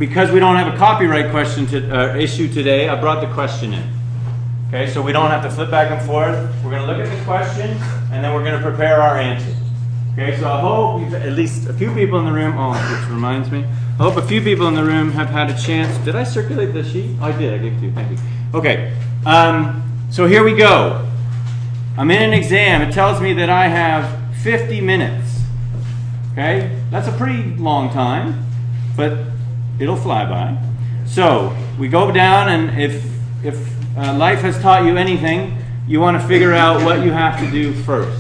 because we don't have a copyright question issue today, I brought the question in. Okay, so we don't have to flip back and forth. We're going to look at the question, and then we're going to prepare our answer. Okay, so I hope at least a few people in the room, which reminds me, I hope a few people in the room have had a chance. Did I circulate the sheet? Oh, I did. I gave it to you. Thank you. Okay, so here we go. I'm in an exam. It tells me that I have 50 minutes. Okay, that's a pretty long time, but it'll fly by. So we go down, and if life has taught you anything, you want to figure out what you have to do first.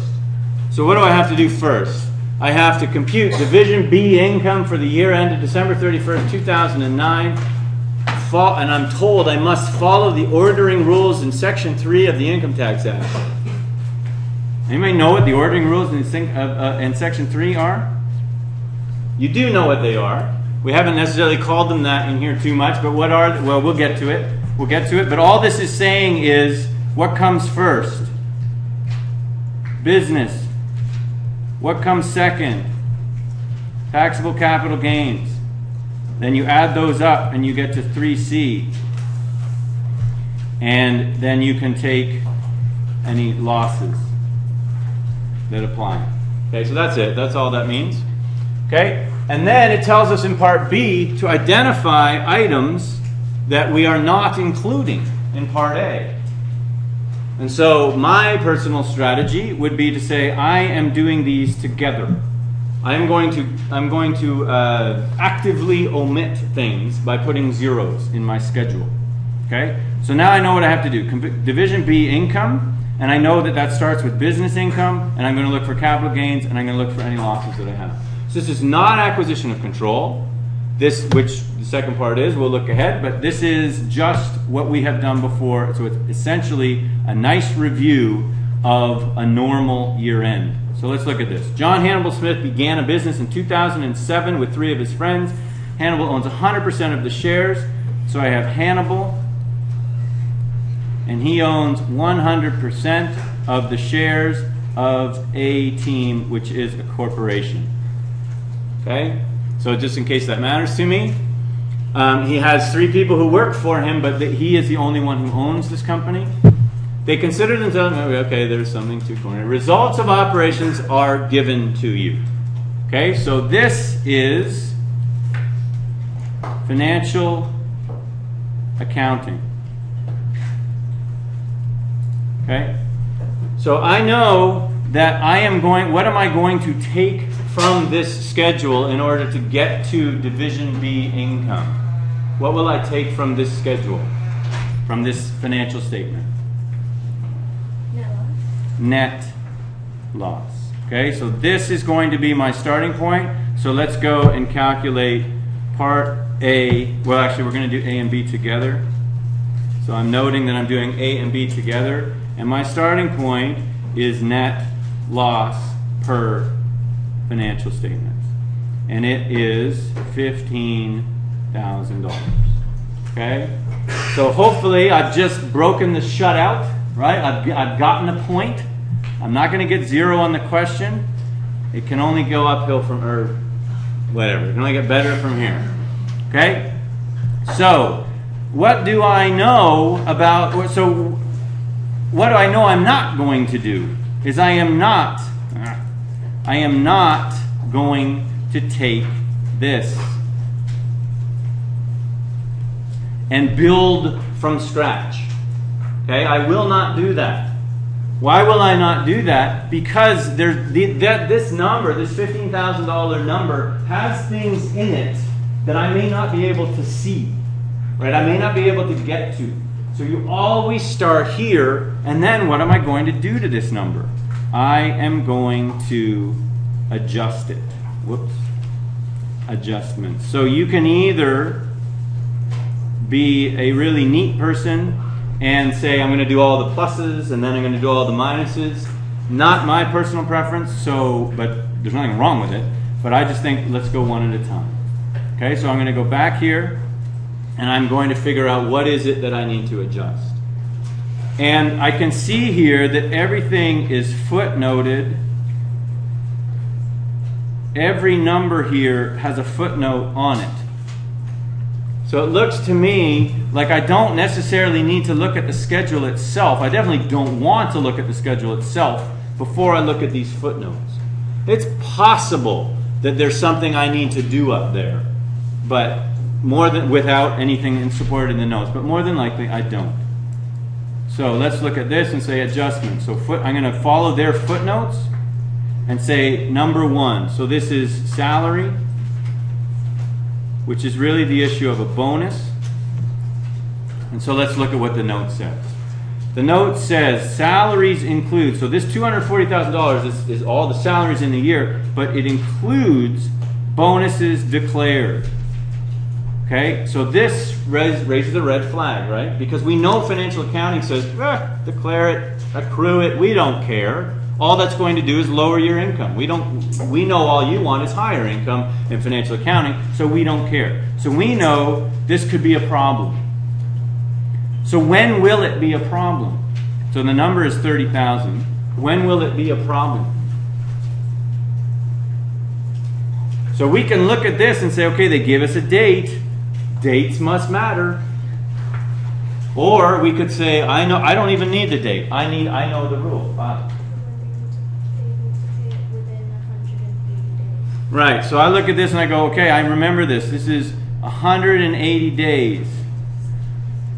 So what do I have to do first? I have to compute Division B income for the year ended December 31st, 2009. And I'm told I must follow the ordering rules in Section 3 of the Income Tax Act. Anybody know what the ordering rules in Section 3 are? You do know what they are. We haven't necessarily called them that in here too much, but what are, well, we'll get to it. We'll get to it, but all this is saying is, what comes first? Business. What comes second? Taxable capital gains. Then you add those up and you get to 3C. And then you can take any losses that apply. Okay, so that's it. That's all that means. Okay? And then it tells us in Part B to identify items that we are not including in Part A. And so my personal strategy would be to say, I am doing these together. I'm going to actively omit things by putting zeros in my schedule. Okay? So now I know what I have to do. Division B income, and I know that that starts with business income, and I'm going to look for capital gains, and I'm going to look for any losses that I have. So this is not acquisition of control. This, which the second part is, we'll look ahead, but this is just what we have done before. So it's essentially a nice review of a normal year end. So let's look at this. John Hannibal Smith began a business in 2007 with 3 of his friends. Hannibal owns 100% of the shares. So I have Hannibal, and he owns 100% of the shares of A Team, which is a corporation. Okay? So just in case that matters to me, he has 3 people who work for him, but he is the only one who owns this company. They consider themselves, okay, there's something to corner. Results of operations are given to you. Okay, so this is financial accounting. Okay, so I know that I am going, what am I going to take from this schedule in order to get to Division B income? What will I take from this schedule, from this financial statement? Net loss. Okay, so this is going to be my starting point. So let's go and calculate Part A. Well, actually, we're going to do A and B together. So I'm noting that I'm doing A and B together. And my starting point is net loss per financial statement. And it is $15,000. Okay? So hopefully I've just broken the shutout, right? I've gotten a point. I'm not going to get 0 on the question. It can only go uphill from, or whatever. It can only get better from here. Okay? So, what do I know about, so what do I know I'm not going to do? Is I am not going to take this and build from scratch. Okay? I will not do that. Why will I not do that? Because this number, this $15,000 number, has things in it that I may not be able to see. Right? I may not be able to get to. So you always start here, and then what am I going to do to this number? I am going to adjust it. Whoops. Adjustments. So you can either be a really neat person and say, I'm going to do all the pluses, and then I'm going to do all the minuses. Not my personal preference, so, but there's nothing wrong with it. But I just think, let's go one at a time. Okay, so I'm going to go back here, and I'm going to figure out what is it that I need to adjust. And I can see here that everything is footnoted. Every number here has a footnote on it. So it looks to me like I don't necessarily need to look at the schedule itself. I definitely don't want to look at the schedule itself before I look at these footnotes. It's possible that there's something I need to do up there, but more than without anything supported in the notes. But more than likely, I don't. So let's look at this and say adjustment. So I'm going to follow their footnotes and say number 1. So this is salary, which is really the issue of a bonus. And so let's look at what the note says. The note says salaries include, so this $240,000 is all the salaries in the year, but it includes bonuses declared. Okay, so this raises a red flag, right? Because we know financial accounting says, declare it, accrue it, we don't care. All that's going to do is lower your income. We know all you want is higher income in financial accounting, so we don't care. So we know this could be a problem. So when will it be a problem? So the number is 30,000. When will it be a problem? So we can look at this and say, okay, they give us a date. Dates must matter. Or we could say, I don't even need the date. I know the rule. Right, so I look at this and I go, okay, I remember this. This is 180 days.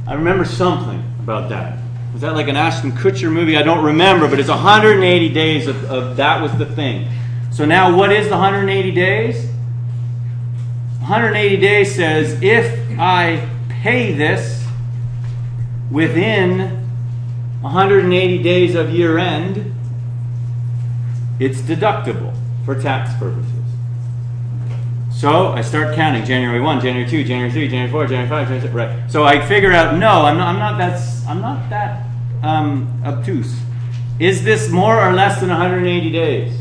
I remember something about that. Was that like an Ashton Kutcher movie? I don't remember, but it's 180 days of that was the thing. So now what is the 180 days? 180 days says if I pay this within 180 days of year end, it's deductible for tax purposes. So I start counting January 1, January 2, January 3, January 4, January 5, January 6, right. So I figure out, no, I'm not that obtuse. Is this more or less than 180 days?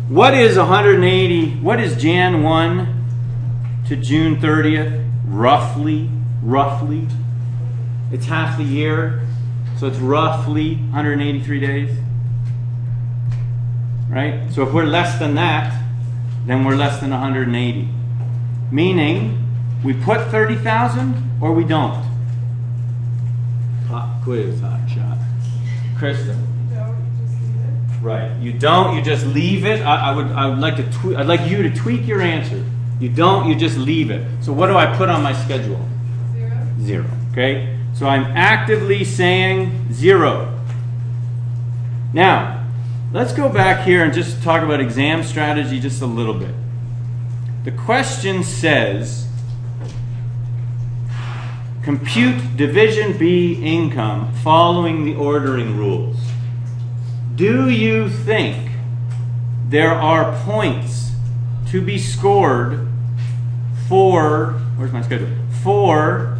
What is 180? What is Jan 1 to June 30th? Roughly. It's half the year, so it's roughly 183 days. Right? So if we're less than that, then we're less than 180. Meaning, we put 30,000 or we don't. Pop quiz, hot shot. Krista. Right. You don't, you just leave it. I'd like you to tweak your answer. You don't, you just leave it. So what do I put on my schedule? 0. Okay? So I'm actively saying 0. Now, let's go back here and just talk about exam strategy just a little bit. The question says, compute Division B income following the ordering rules. Do you think there are points to be scored for, where's my schedule? For,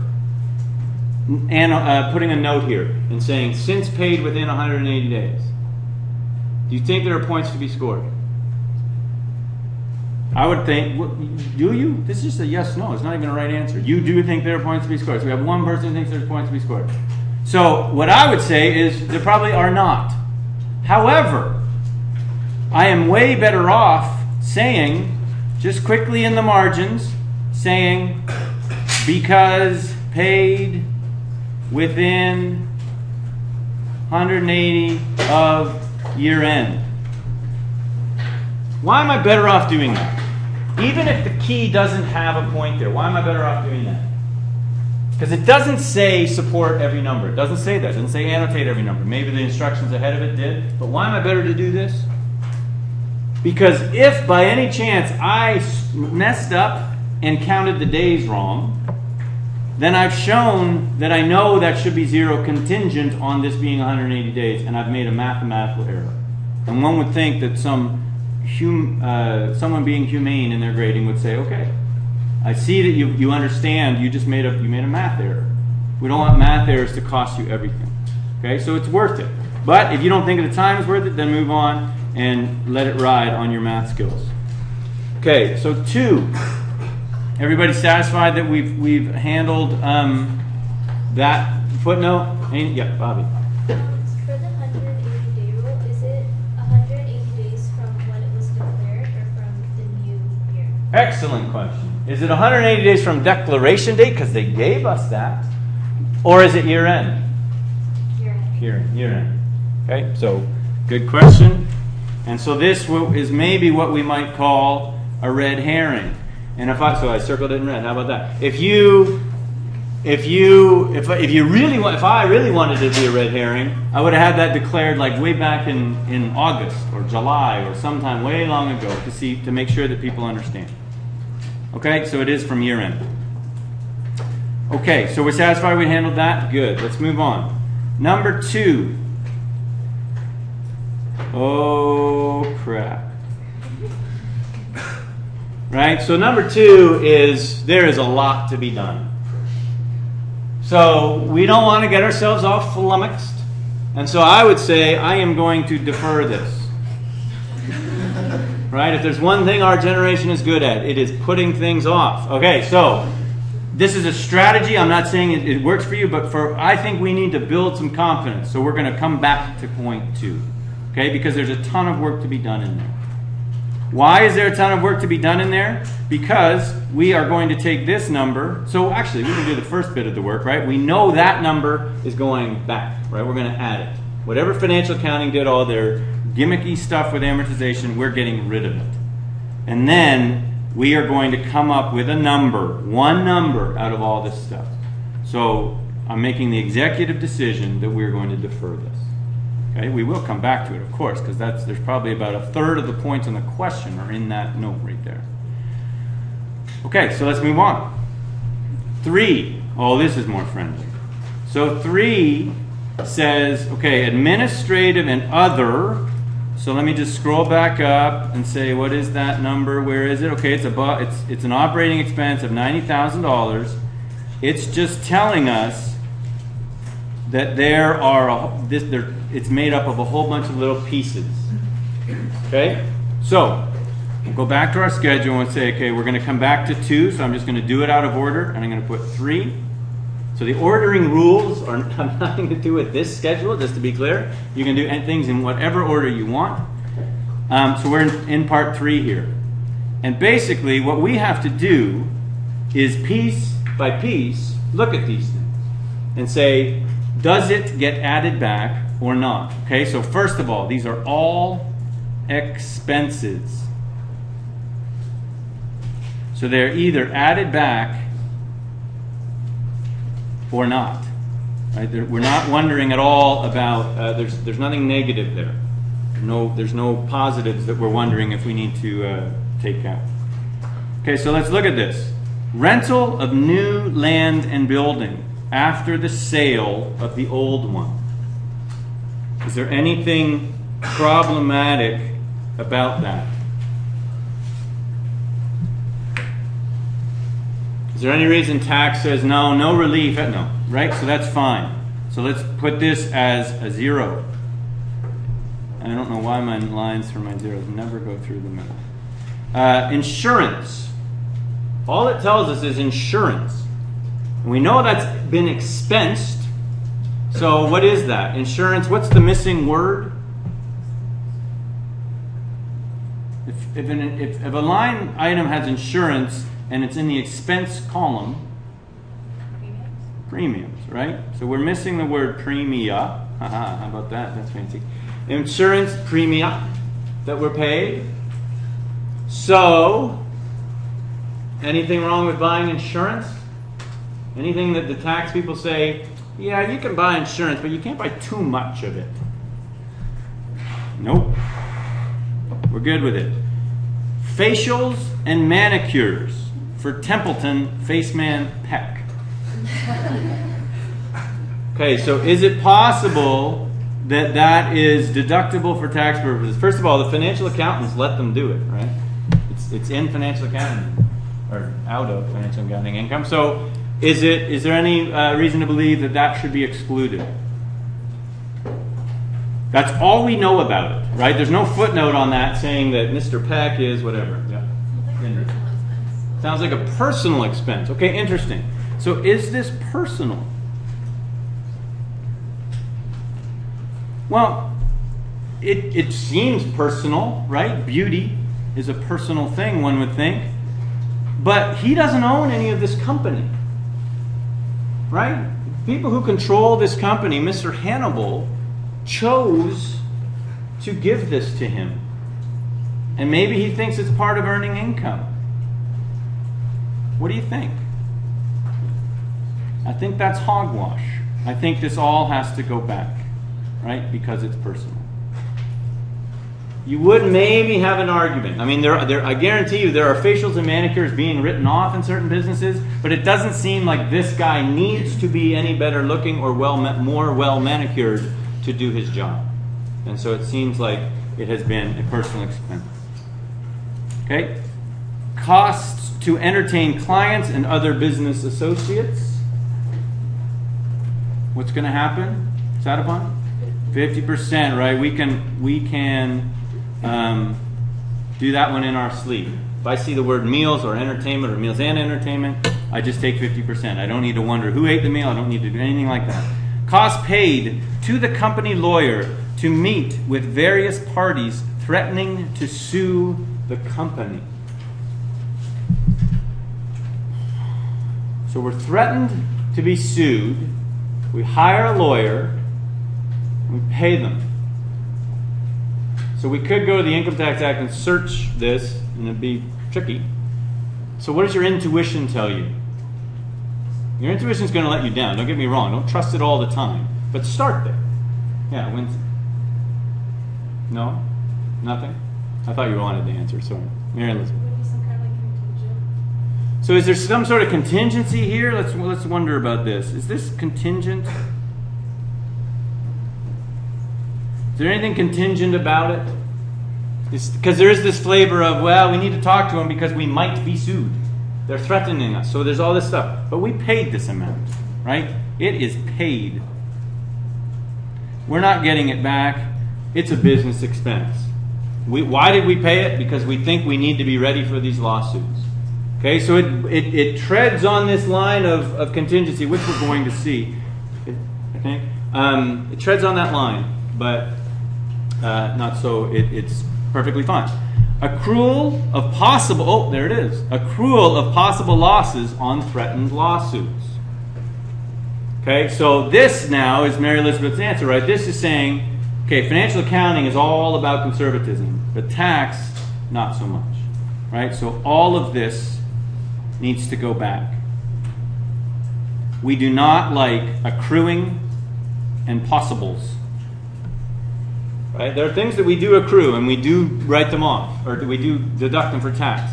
and putting a note here and saying, since paid within 180 days. Do you think there are points to be scored? I would think, do you? This is just a yes, no. It's not even a right answer. You do think there are points to be scored. So we have one person who thinks there's points to be scored. So what I would say is there probably are not. However, I am way better off saying, just quickly in the margins, saying, because paid within 180 of year end. Why am I better off doing that? Even if the key doesn't have a point there, why am I better off doing that? Because it doesn't say support every number. It doesn't say that. It doesn't say annotate every number. Maybe the instructions ahead of it did. But why am I better to do this? Because if by any chance I messed up and counted the days wrong, then I've shown that I know that should be 0 contingent on this being 180 days, and I've made a mathematical error. And one would think that someone being humane in their grading would say, okay, I see that you understand, you made a math error. We don't want math errors to cost you everything. Okay, so it's worth it. But if you don't think at the time it's worth it, then move on and let it ride on your math skills. Okay, so 2. Everybody satisfied that we've handled that footnote? Yeah, Bobby. For the 180-day rule, is it 180 days from when it was declared or from the new year? Excellent question. Is it 180 days from declaration date, because they gave us that, or is it year end? Year end. Okay, so good question. And so this is maybe what we might call a red herring. And if I circled it in red, how about that? If I really wanted it to be a red herring, I would have had that declared like way back in August or July or sometime way long ago to make sure that people understand. Okay, so it is from year end. Okay, so we're satisfied we handled that? Good. Let's move on. Number 2. Oh, crap. Right? So number 2 is there is a lot to be done. So we don't want to get ourselves all flummoxed. And so I would say I am going to defer this. Right? If there's one thing our generation is good at, it is putting things off. Okay, so this is a strategy. I'm not saying it works for you, but I think we need to build some confidence. So we're going to come back to point 2. Okay, because there's a ton of work to be done in there. Why is there a ton of work to be done in there? Because we are going to take this number. So actually, we can do the first bit of the work, right? We know that number is going back, right? We're going to add it. Whatever financial accounting did all their gimmicky stuff with amortization, we're getting rid of it. And then we are going to come up with a number, one number out of all this stuff. So I'm making the executive decision that we're going to defer this. Okay, we will come back to it, of course, because there's probably about 1/3 of the points on the question are in that note right there. Okay, so let's move on. 3. Oh, this is more friendly. So 3 says, okay, administrative and other. So let me just scroll back up and say, what is that number? Where is it? Okay, it's an operating expense of $90,000. It's just telling us that it's made up of a whole bunch of little pieces. Okay? So, we'll go back to our schedule and say, okay, we're going to come back to 2, so I'm just going to do it out of order, and I'm going to put 3. So the ordering rules have nothing to do with this schedule, just to be clear. You can do things in whatever order you want. So we're in part 3 here. And basically, what we have to do is piece by piece look at these things and say, does it get added back or not? Okay, so first of all, these are all expenses. So they're either added back or not. Right? We're not wondering at all about, there's nothing negative there. There's no positives that we're wondering if we need to take out. Okay, so let's look at this. Rental of new land and building after the sale of the old one. Is there anything problematic about that? Is there any reason tax says no relief? No, right? So that's fine. So let's put this as a 0. I don't know why my lines for my zeros never go through the middle. Insurance. All it tells us is insurance. And we know that's been expensed. So what is that? Insurance, what's the missing word? If a line item has insurance and it's in the expense column, premiums, right? So we're missing the word premia. How about that? That's fancy. Insurance premia that were paid. So, anything wrong with buying insurance? Anything that the tax people say, yeah, you can buy insurance, but you can't buy too much of it? Nope. We're good with it. Facials and manicures for Templeton Faceman Peck. Okay, so is it possible that that is deductible for tax purposes? First of all, the financial accountants let them do it, right? It's in financial accounting, or out of financial accounting income. So is there any reason to believe that that should be excluded? That's all we know about it, right? There's no footnote on that saying that Mr. Peck is whatever. Yeah. Sounds like a personal expense. Okay, interesting. So is this personal? Well, it seems personal, right? Beauty is a personal thing, one would think. But he doesn't own any of this company. Right? People who control this company, Mr. Hannibal, chose to give this to him. And maybe he thinks it's part of earning income. What do you think? I think that's hogwash. I think this all has to go back, right? Because it's personal. You would maybe have an argument. I mean, I guarantee you there are facials and manicures being written off in certain businesses, but it doesn't seem like this guy needs to be any better looking or more well manicured to do his job. And so it seems like it has been a personal expense. Okay? Costs to entertain clients and other business associates. What's going to happen? Is that upon? 50%, right? We can do that one in our sleep. If I see the word meals or entertainment or meals and entertainment, I just take 50%. I don't need to wonder who ate the meal. I don't need to do anything like that. Costs paid to the company lawyer to meet with various parties threatening to sue the company. So we're threatened to be sued. We hire a lawyer. We pay them. So we could go to the Income Tax Act and search this, and it'd be tricky. So what does your intuition tell you? Your intuition is going to let you down. Don't get me wrong. Don't trust it all the time. But start there. Yeah, when's... No? Nothing? I thought you wanted the answer. Sorry. Mary Elizabeth. So is there some sort of contingency here? Let's wonder about this. Is this contingent? Is there anything contingent about it? Because there is this flavor of, well, we need to talk to them because we might be sued. They're threatening us. So there's all this stuff. But we paid this amount, right? It is paid. We're not getting it back. It's a business expense. Why did we pay it? Because we think we need to be ready for these lawsuits. Okay, so it treads on this line of contingency, which we're going to see, I think. It treads on that line, but not so. It's perfectly fine. Accrual of possible, oh, there it is. Accrual of possible losses on threatened lawsuits. Okay, so this now is Mary Elizabeth's answer, right? This is saying, okay, financial accounting is all about conservatism, but tax, not so much, right? So all of this needs to go back. We do not like accruing and possibles. Right? There are things that we do accrue and we do write them off, or we do deduct them for tax,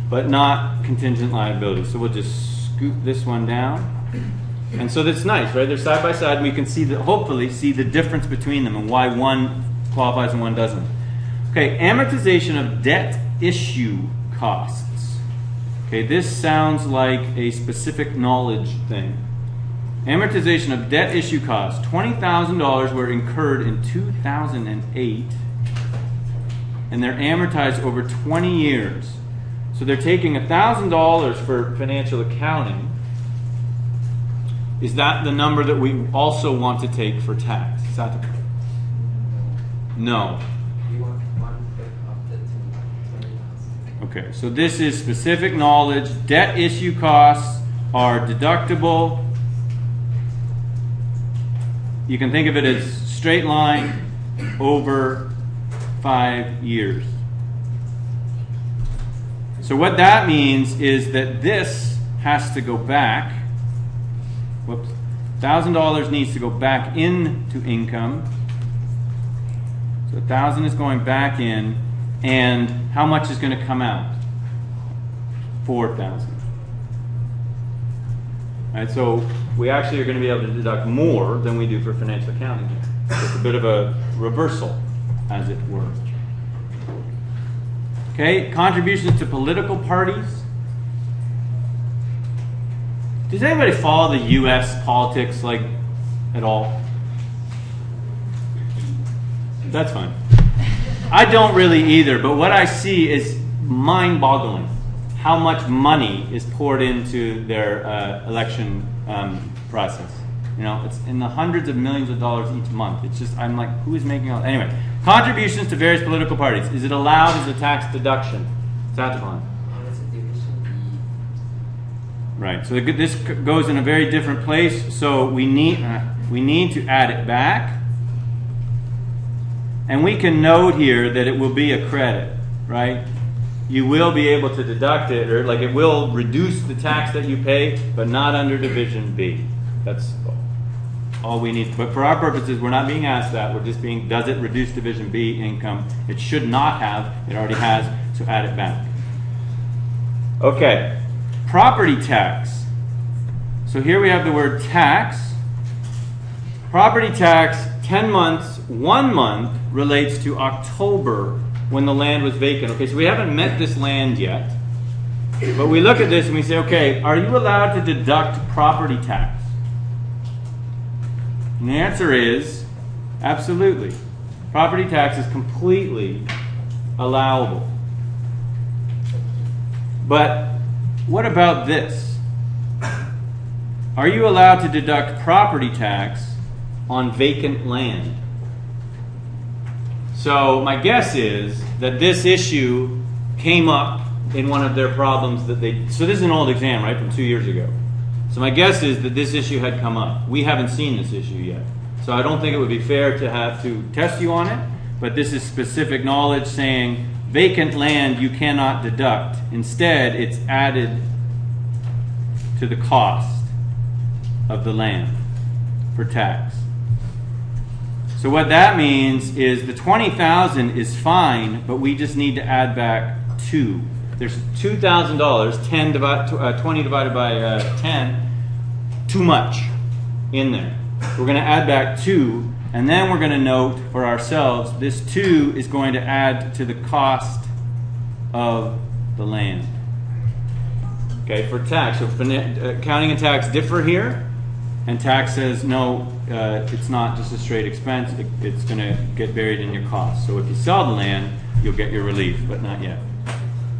but not contingent liability. So we'll just scoop this one down. And so that's nice, right? They're side by side, and we can see hopefully see the difference between them and why one qualifies and one doesn't. Okay, amortization of debt issue costs. Okay, this sounds like a specific knowledge thing. Amortization of debt issue costs. $20,000 were incurred in 2008, and they're amortized over 20 years. So they're taking $1,000 for financial accounting. Is that the number that we also want to take for tax? Is that the... No. Okay, so this is specific knowledge. Debt issue costs are deductible. You can think of it as straight line over 5 years. So what that means is that this has to go back. Whoops. $1,000 needs to go back into income. So $1,000 is going back in, and how much is going to come out? $4,000. Right, so we actually are going to be able to deduct more than we do for financial accounting here. So it's a bit of a reversal, as it were. Okay, contributions to political parties. Does anybody follow the U.S. politics like at all? That's fine. I don't really either, but what I see is mind-boggling. How much money is poured into their election process. You know, it's in the hundreds of millions of dollars each month. It's just, I'm like, who is making all... Anyway, contributions to various political parties. Is it allowed as a tax deduction? Is that the one? Right. So this goes in a very different place. So we need to add it back. And we can note here that it will be a credit, right? You will be able to deduct it, or like it will reduce the tax that you pay, but not under Division B. That's all we need. But for our purposes, we're not being asked that. We're just being, does it reduce Division B income? It should not have. It already has, so add it back. Okay. Property tax. So here we have the word tax. Property tax, 10 months, 1 month relates to October when the land was vacant. Okay, so we haven't met this land yet. But we look at this and we say, okay, are you allowed to deduct property tax? And the answer is absolutely. Property tax is completely allowable. But what about this? Are you allowed to deduct property tax on vacant land? So my guess is that this issue came up in one of their problems that they... So this is an old exam, right, from 2 years ago. So my guess is that this issue had come up. We haven't seen this issue yet. So I don't think it would be fair to have to test you on it, but this is specific knowledge saying vacant land you cannot deduct. Instead, it's added to the cost of the land for tax. So what that means is the $20,000 is fine, but we just need to add back 2. There's $2,000, 20 divided by 10, too much in there. We're going to add back 2, and then we're going to note for ourselves this 2 is going to add to the cost of the land. Okay, for tax. So accounting and tax differ here, and tax says no, it's not just a straight expense, it's going to get buried in your cost. So if you sell the land, you'll get your relief, but not yet.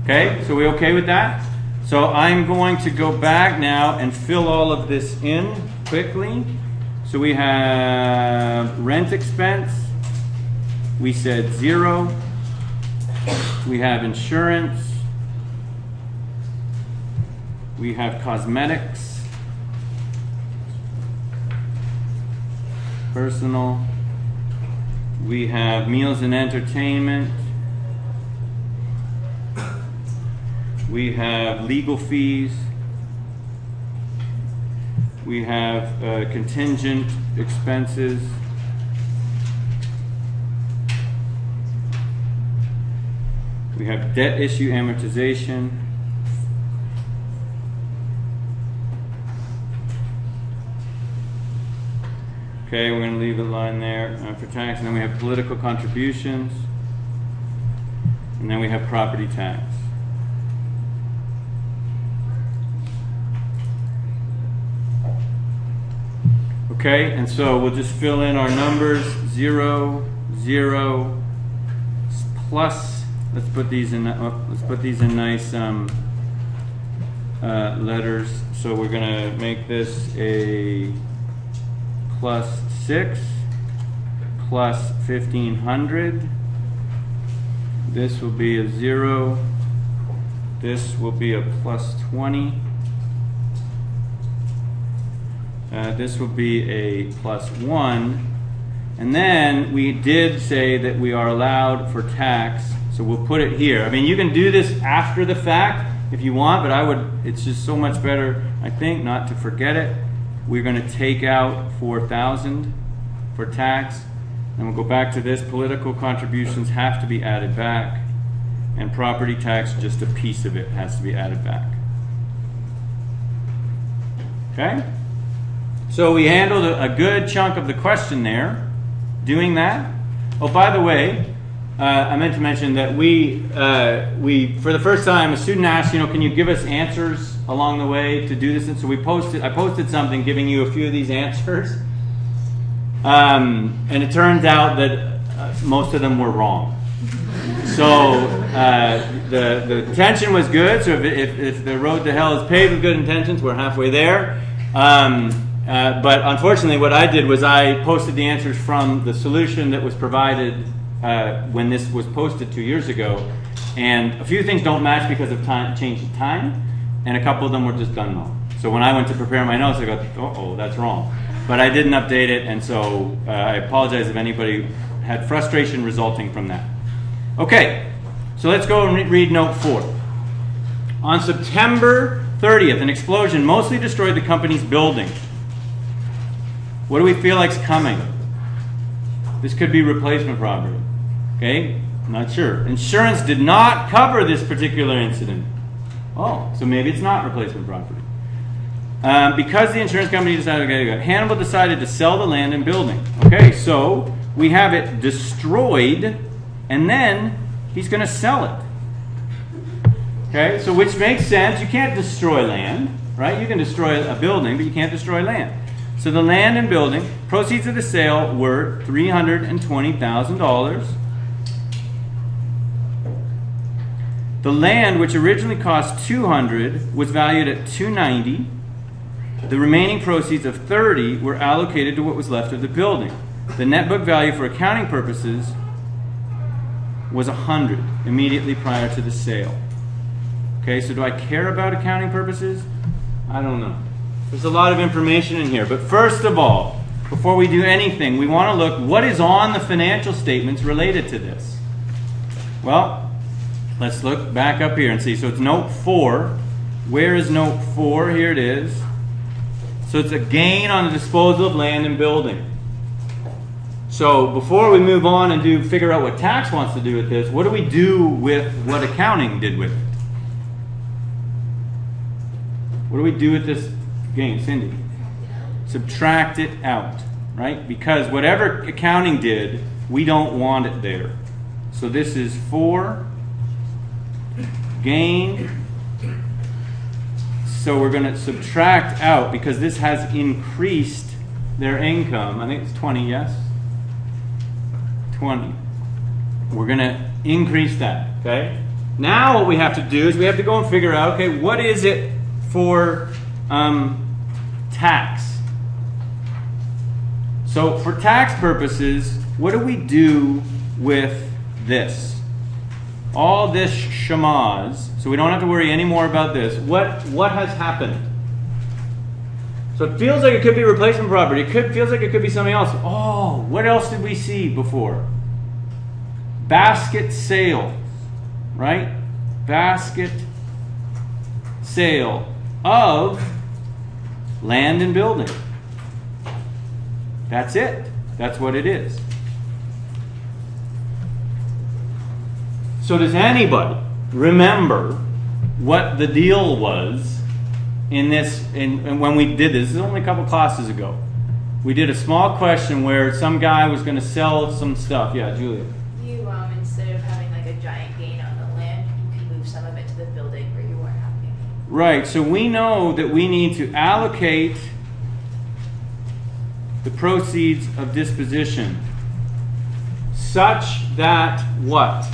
Okay, so we okay with that? So I'm going to go back now and fill all of this in quickly. So we have rent expense. We said 0. We have insurance. We have cosmetics. Personal. We have meals and entertainment. We have legal fees. We have contingent expenses. We have debt issue amortization. Okay, we're going to leave a line there for tax. And then we have political contributions. And then we have property tax. Okay, and so we'll just fill in our numbers. 0, 0, plus. Let's put these in. Let's put these in nice letters. So we're going to make this a plus 6, plus 1,500. This will be a 0. This will be a plus 20. This will be a plus 1. And then we did say that we are allowed for tax, so we'll put it here. I mean, you can do this after the fact if you want, but it's just so much better, I think, not to forget it. We're going to take out 4,000 for tax, and we'll go back to this. Political contributions have to be added back, and property tax, just a piece of it has to be added back. Okay? So we handled a good chunk of the question there, doing that. Oh, by the way, I meant to mention that we for the first time, a student asked, can you give us answers along the way to do this? And so I posted something giving you a few of these answers. And it turns out that most of them were wrong. So the intention was good. So if the road to hell is paved with good intentions, we're halfway there. But unfortunately, what I did was I posted the answers from the solution that was provided when this was posted 2 years ago. And a few things don't match because of change in time, and a couple of them were just done wrong. So when I went to prepare my notes, I go, uh-oh, that's wrong. But I didn't update it, and so I apologize if anybody had frustration resulting from that. Okay, so let's go and read note 4. On September 30th, an explosion mostly destroyed the company's building. What do we feel like's coming? This could be replacement property. Okay, not sure. Insurance did not cover this particular incident. Oh, so maybe it's not replacement property. Because the insurance company decided, okay, Hannibal decided to sell the land and building. Okay, so we have it destroyed, and then he's going to sell it. Okay, so which makes sense. You can't destroy land, right? You can destroy a building, but you can't destroy land. So the land and building, proceeds of the sale were $320,000. The land, which originally cost $200,000, was valued at $290,000. The remaining proceeds of $30,000 were allocated to what was left of the building. The net book value for accounting purposes was $100,000 immediately prior to the sale. Okay, so do I care about accounting purposes? I don't know. There's a lot of information in here. But first of all, before we do anything, we want to look what is on the financial statements related to this. Well, let's look back up here and see. So it's note 4. Where is note 4? Here it is. So it's a gain on the disposal of land and building. So before we move on and figure out what tax wants to do with this, what do we do with what accounting did with it? What do we do with this gain, Cindy? Subtract it out, right? Because whatever accounting did, we don't want it there. So this is 4 gain. So we're going to subtract out because this has increased their income. I think it's 20, yes? 20. We're going to increase that, okay? Now what we have to do is we have to go and figure out, okay, what is it for tax? So for tax purposes, what do we do with this? All this shamaz, so we don't have to worry anymore about this. What has happened? So it feels like it could be replacement property. Feels like it could be something else. Oh, what else did we see before? Basket sales, right? Basket sale of land and building. That's it. That's what it is. So does anybody remember what the deal was in this, and when we did this is only a couple classes ago. We did a small question where some guy was going to sell some stuff. Yeah, Julia. You, instead of having like a giant gain on the land, you can move some of it to the building where you weren't having. Right, so we know that we need to allocate the proceeds of disposition such that what?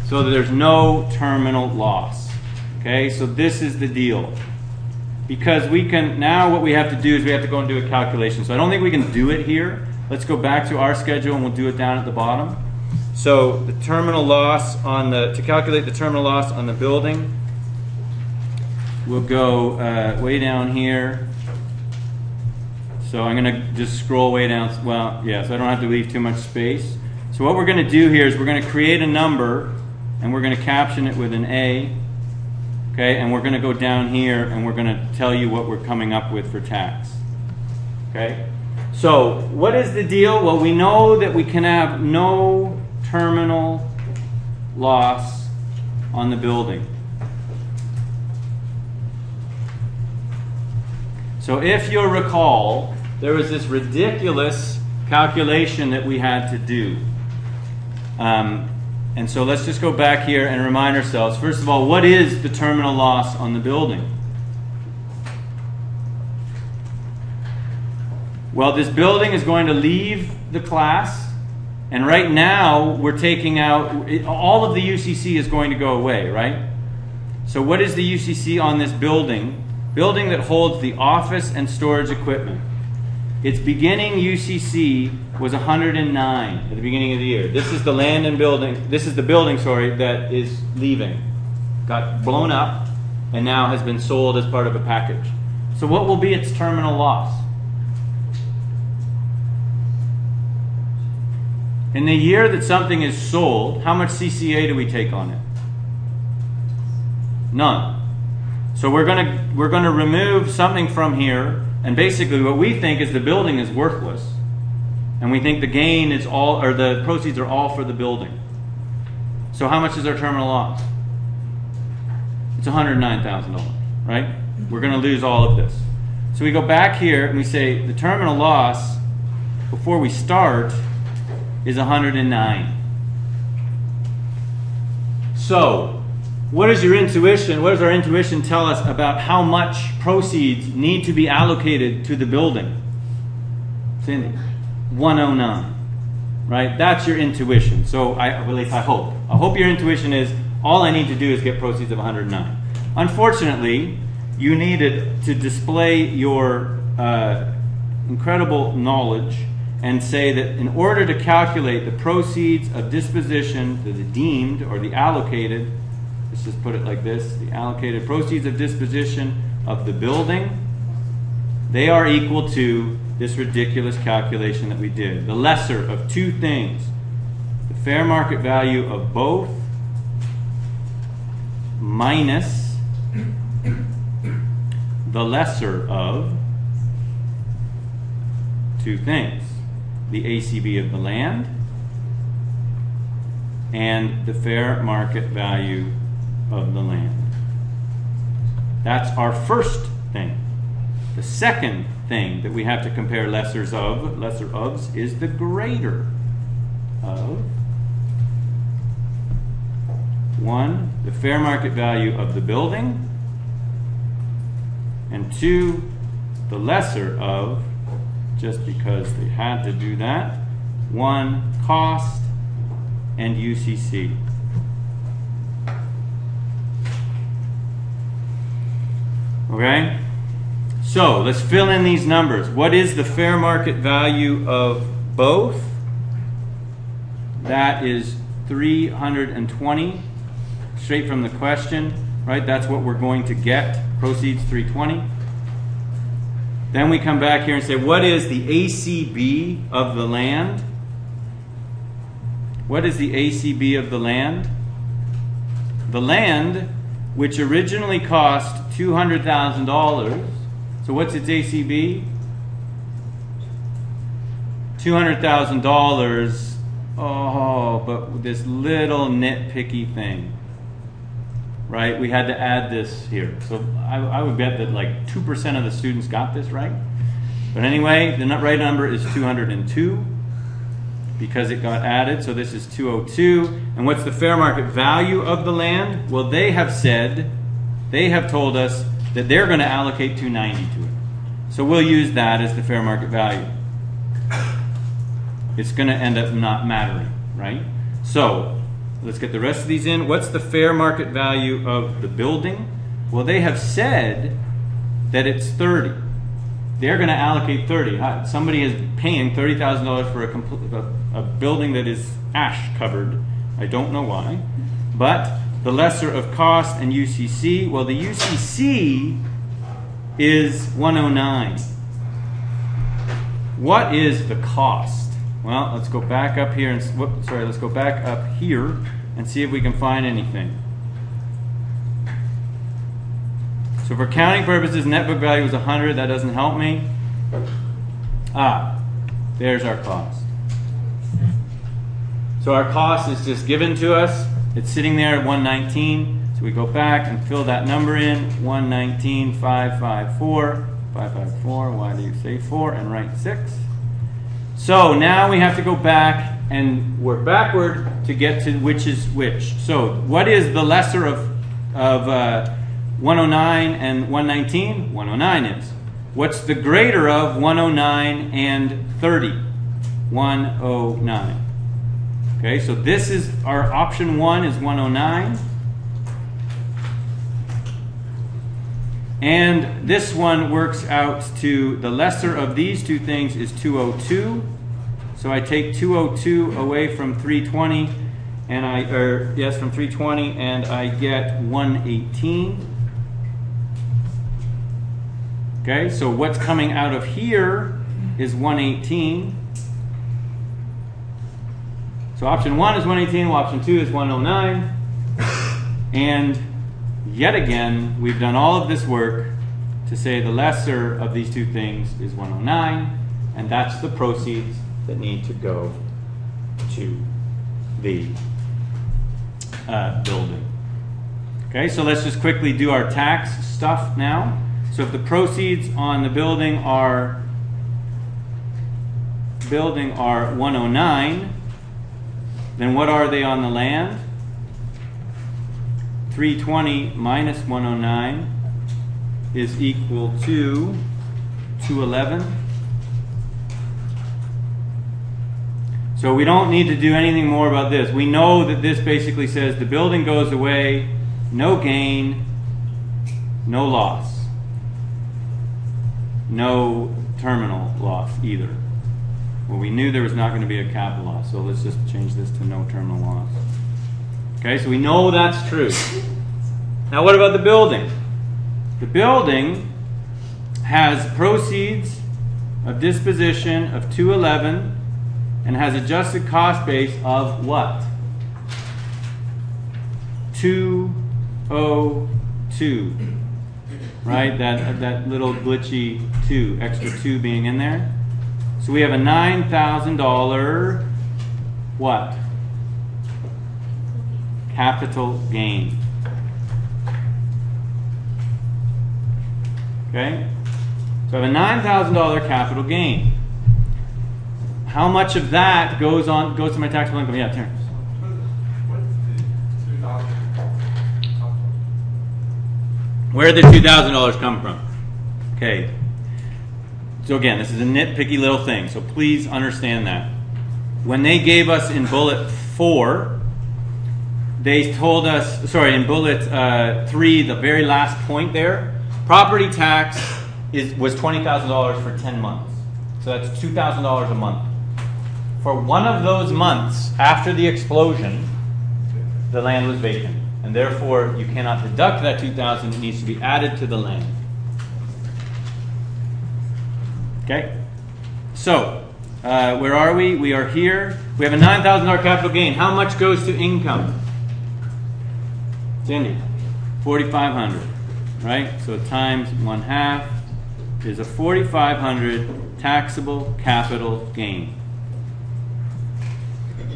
So that there's no terminal loss. Okay, so this is the deal. Because we can, now what we have to do is we have to go and do a calculation. So I don't think we can do it here. Let's go back to our schedule and we'll do it down at the bottom. So the terminal loss on the, to calculate the terminal loss on the building, we'll go way down here. So I'm going to just scroll way down, well, yeah, so I don't have to leave too much space. So what we're going to do here is we're going to create a number and we're going to caption it with an A. Okay, and we're going to go down here and we're going to tell you what we're coming up with for tax. Okay, so what is the deal? Well, we know that we can have no terminal loss on the building. So if you'll recall, there was this ridiculous calculation that we had to do. And so let's just go back here and remind ourselves, first of all, what is the terminal loss on the building? Well, this building is going to leave the class, and right now we're taking out, all of the UCC is going to go away, right? So what is the UCC on this building? Building that holds the office and storage equipment. Its beginning UCC was 109 at the beginning of the year. This is the land and building. This is the building, sorry, that is leaving. Got blown up, and now has been sold as part of a package. So what will be its terminal loss? In the year that something is sold, how much CCA do we take on it? None. So we're gonna remove something from here, and basically what we think is the building is worthless, and we think the gain is all, or the proceeds are all for the building. So how much is our terminal loss? It's $109,000, right? We're gonna lose all of this. So we go back here and we say the terminal loss before we start is 109. So what is your intuition? What does our intuition tell us about how much proceeds need to be allocated to the building? Cindy? 109. Right? That's your intuition. So at least I hope. I hope your intuition is all I need to do is get proceeds of 109. Unfortunately, you needed to display your incredible knowledge and say that in order to calculate the proceeds of disposition to the deemed or the allocated, let's just put it like this, the allocated proceeds of disposition of the building, they are equal to this ridiculous calculation that we did. The lesser of two things, the fair market value of both minus the lesser of two things, the ACB of the land and the fair market value of the land. That's our first thing. The second thing that we have to compare lesser ofs is the greater of 1, the fair market value of the building, and 2, the lesser of, just because they had to do that, 1, cost and UCC. Okay? So let's fill in these numbers. What is the fair market value of both? That is 320, straight from the question, right? That's what we're going to get, proceeds 320. Then we come back here and say, what is the ACB of the land? What is the ACB of the land? The land, which originally cost $200,000. So what's its ACB? $200,000. Oh, but this little nitpicky thing, right? We had to add this here. So I would bet that like 2% of the students got this right. But anyway, the right number is 202 because it got added. So this is 202. And what's the fair market value of the land? Well, they have told us that they're going to allocate 290 to it. So we'll use that as the fair market value. It's going to end up not mattering, right? So let's get the rest of these in. What's the fair market value of the building? Well, they have said that it's 30. They're going to allocate 30. Somebody is paying $30,000 for a building that is ash covered. I don't know why. But the lesser of cost and UCC, well, the UCC is 109. What is the cost? Well, let's go back up here and let's go back up here and see if we can find anything. So for counting purposes, net book value was 100. That doesn't help me. There's our cost. So our cost is just given to us. It's sitting there at 119. So we go back and fill that number in. 119,554. 554. Why do you say 4 and write 6? So now we have to go back and work backward to get to which is which. So what is the lesser of 109 and 119? 109 is. What's the greater of 109 and 30? 109. Okay, so this is our option 1 is 109. And this one works out to the lesser of these two things is 202. So I take 202 away from 320 and from 320 and I get 118. Okay, so what's coming out of here is 118. So option 1 is 118, well, option 2 is 109. And yet again, we've done all of this work to say the lesser of these two things is 109, and that's the proceeds that need to go to the building. Okay, so let's just quickly do our tax stuff now. So if the proceeds on the building are 109, then what are they on the land? 320 minus 109 is equal to 211. So we don't need to do anything more about this. We know that this basically says the building goes away, no gain, no loss. No terminal loss either. Well, we knew there was not going to be a capital loss, so let's just change this to no terminal loss. Okay, so we know that's true. Now what about the building? The building has proceeds of disposition of 211 and has adjusted cost base of what? 202. Right? That little glitchy 2, extra 2 being in there. So we have a $9,000 what? Capital gain. Okay? So I have a $9,000 capital gain. How much of that goes to my taxable income? Yeah, Terrence. Where did the $2,000 come from? Okay. So again, this is a nitpicky little thing, so please understand that. When they gave us in bullet 4, they told us, sorry, in bullet 3, the very last point there, property tax was $20,000 for 10 months. So that's $2,000 a month. For one of those months after the explosion, the land was vacant. And therefore, you cannot deduct that $2,000. It needs to be added to the land. Okay? So, where are we? We are here. We have a $9,000 capital gain. How much goes to income? Cindy? $4,500. Right? So times 1/2 is a $4,500 taxable capital gain.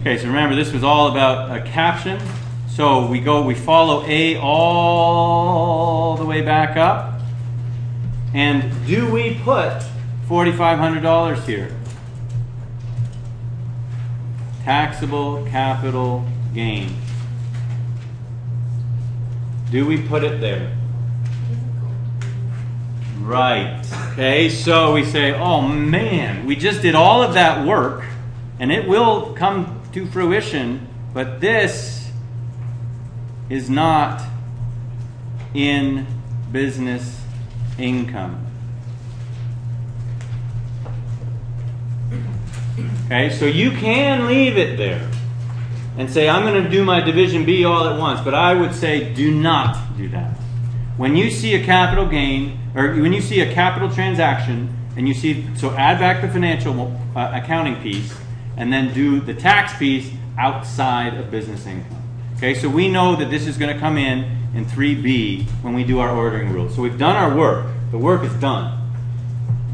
Okay, so remember this was all about a caption. So we follow A all the way back up. And do we put $4,500 here? Taxable capital gain. Do we put it there? Right. Okay, so we say, oh man, we just did all of that work and it will come to fruition, but this is not in business income. Okay, so you can leave it there and say, I'm going to do my Division B all at once, but I would say do not do that. When you see a capital gain, or when you see a capital transaction, and you see, so add back the financial accounting piece, and then do the tax piece outside of business income. Okay, so we know that this is going to come in 3B when we do our ordering rules. So we've done our work. The work is done.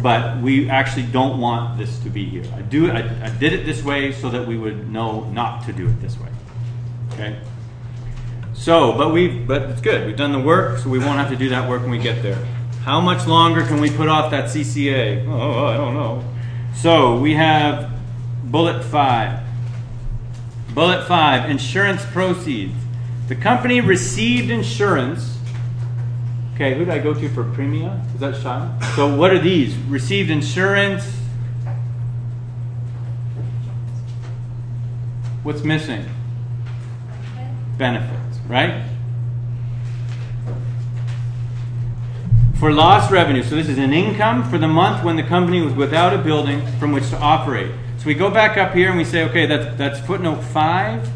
But we actually don't want this to be here. I did it this way so that we would know not to do it this way. Okay? So, but it's good. We've done the work, so we won't have to do that work when we get there. How much longer can we put off that CCA? Oh, I don't know. So we have bullet 5. Bullet 5, insurance proceeds. The company received insurance. Okay, who did I go to for premia? Is that Sean? So what are these? Received insurance. What's missing? Benefits, right? For lost revenue. So this is an income for the month when the company was without a building from which to operate. So we go back up here and we say, okay, that's footnote 5.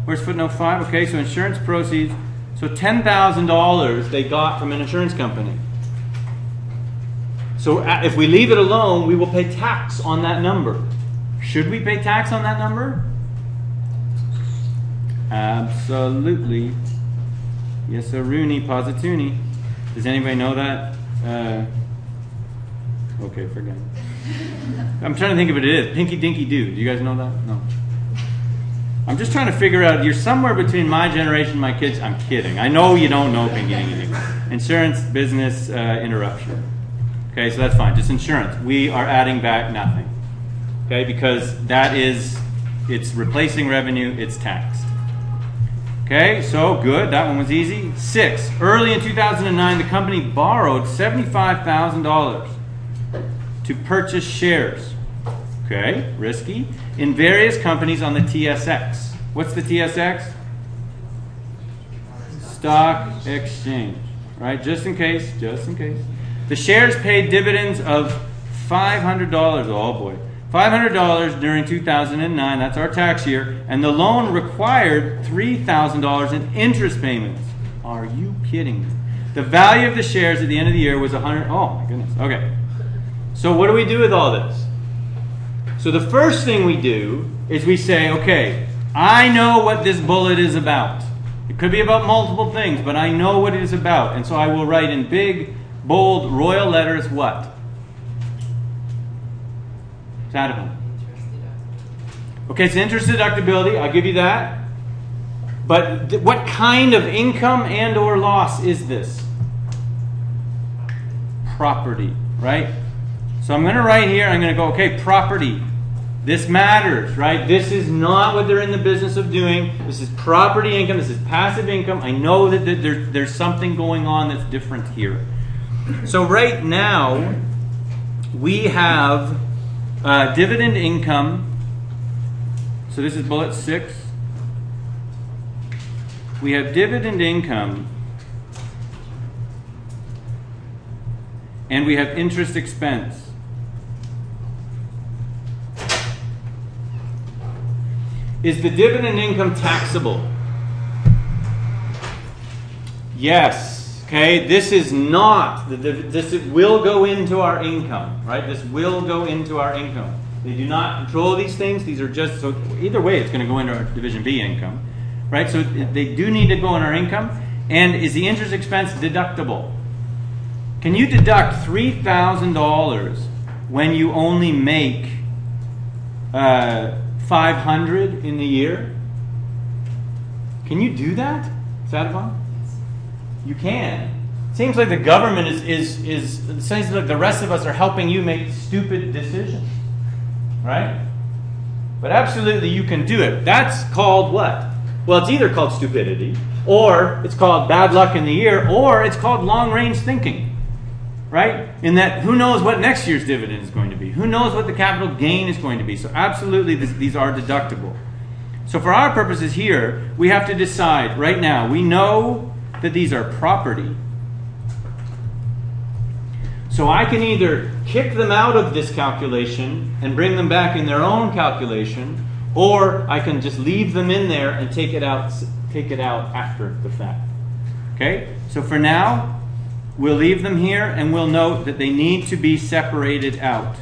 Where's footnote 5? Okay, so insurance proceeds. So $10,000 they got from an insurance company. So if we leave it alone, we will pay tax on that number. Should we pay tax on that number? Absolutely. Yes, sir, Rooney, posituni. Does anybody know that? Okay, forget it. I'm trying to think of what it is. Pinky Dinky Doo. Do you guys know that? No. I'm just trying to figure out, you're somewhere between my generation and my kids. I'm kidding. I know you don't know Pinky Dinky Doo. Insurance business interruption. Okay, so that's fine. Just insurance. We are adding back nothing. Okay, because that is, it's replacing revenue, it's taxed. Okay, so good. That one was easy. 6. Early in 2009, the company borrowed $75,000 to purchase shares. Okay, risky. In various companies on the TSX. What's the TSX? Stock exchange. Right, just in case, just in case. The shares paid dividends of $500. Oh boy. $500 during 2009, that's our tax year, and the loan required $3,000 in interest payments. Are you kidding me? The value of the shares at the end of the year was $100. Oh my goodness. Okay. So what do we do with all this? So the first thing we do is we say, okay, I know what this bullet is about. It could be about multiple things, but I know what it is about. And so I will write in big, bold, royal letters what? Taxable. Okay, it's interest deductibility. I'll give you that. But what kind of income and or loss is this? Property, right? So I'm going to write here, I'm going to go, okay, property. This matters, right? This is not what they're in the business of doing. This is property income. This is passive income. I know that there's something going on that's different here. So right now, we have dividend income. So this is bullet 6. We have dividend income. And we have interest expense. Is the dividend income taxable? Yes. Okay, this is not. This will go into our income, right? This will go into our income. They do not control these things. These are just, so either way it's going to go into our Division B income, right? So they do need to go in our income. And is the interest expense deductible? Can you deduct $3,000 when you only make $500 in the year? Can you do that, Sadavon? You can. Seems like the government is seems like the rest of us are helping you make stupid decisions, right? But absolutely you can do it. That's called what? Well, it's either called stupidity, or it's called bad luck in the year, or it's called long-range thinking, right? In that, who knows what next year's dividend is going to be? Who knows what the capital gain is going to be? So absolutely, these are deductible. So for our purposes here, we have to decide right now. We know that these are property. So I can either kick them out of this calculation and bring them back in their own calculation, or I can just leave them in there and take it out after the fact. Okay? So for now, we'll leave them here and we'll note that they need to be separated out.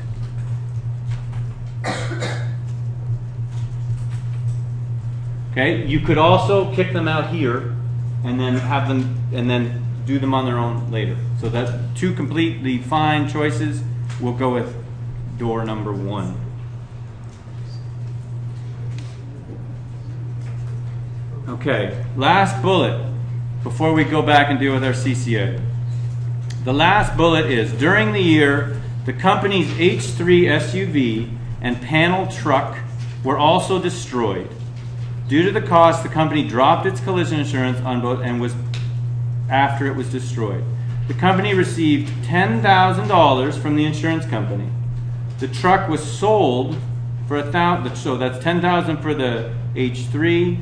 Okay? You could also kick them out here and then have them and then do them on their own later. So that's two completely fine choices. We'll go with door number 1. Okay, last bullet before we go back and deal with our CCA. The last bullet is, during the year, the company's H3 SUV and panel truck were also destroyed. Due to the cost, the company dropped its collision insurance on both and was after it was destroyed. The company received $10,000 from the insurance company. The truck was sold for $1,000, so that's $10,000 for the H3,